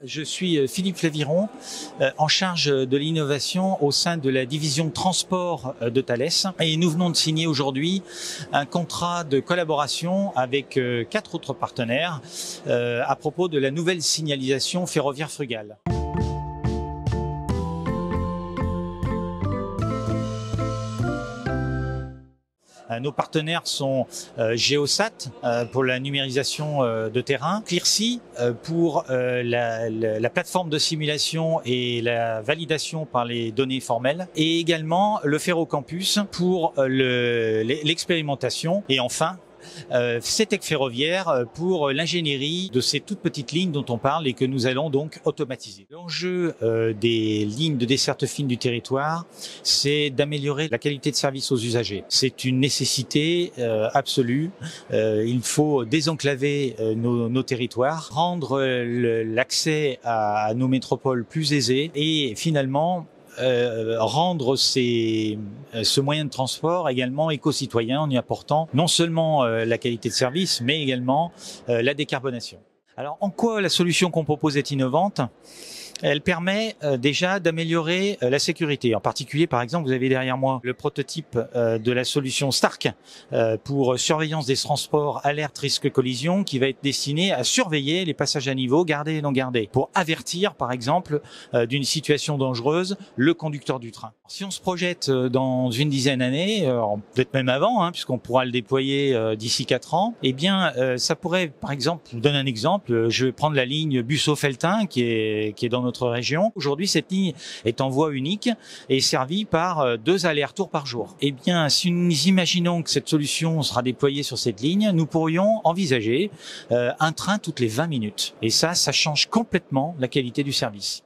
Je suis Philippe Flaviron, en charge de l'innovation au sein de la division transport de Thales. Et nous venons de signer aujourd'hui un contrat de collaboration avec 4 autres partenaires à propos de la nouvelle signalisation ferroviaire frugale. Nos partenaires sont Geosat pour la numérisation de terrain, Clearsea pour la plateforme de simulation et la validation par les données formelles, et également le Ferrocampus pour l'expérimentation, et enfin CETEC Ferroviaire pour l'ingénierie de ces toutes petites lignes dont on parle et que nous allons donc automatiser. L'enjeu des lignes de desserte fine du territoire, c'est d'améliorer la qualité de service aux usagers. C'est une nécessité absolue. Il faut désenclaver nos territoires, rendre l'accès à nos métropoles plus aisé et finalement rendre ce moyen de transport également éco-citoyen en y apportant non seulement la qualité de service, mais également la décarbonation. Alors, en quoi la solution qu'on propose est innovante ? Elle permet déjà d'améliorer la sécurité. En particulier, par exemple, vous avez derrière moi le prototype de la solution Stark pour surveillance des transports, alerte, risque, collision, qui va être destiné à surveiller les passages à niveau, gardés et non gardés, pour avertir, par exemple, d'une situation dangereuse, le conducteur du train. Si on se projette dans une dizaine d'années, peut-être même avant, puisqu'on pourra le déployer d'ici 4 ans, eh bien, ça pourrait, par exemple, je vous donne un exemple, je vais prendre la ligne Busseau-Felletin, qui est dans notre région. Aujourd'hui, cette ligne est en voie unique et est servie par 2 allers-retours par jour. Eh bien, si nous imaginons que cette solution sera déployée sur cette ligne, nous pourrions envisager un train toutes les 20 minutes. Et ça change complètement la qualité du service.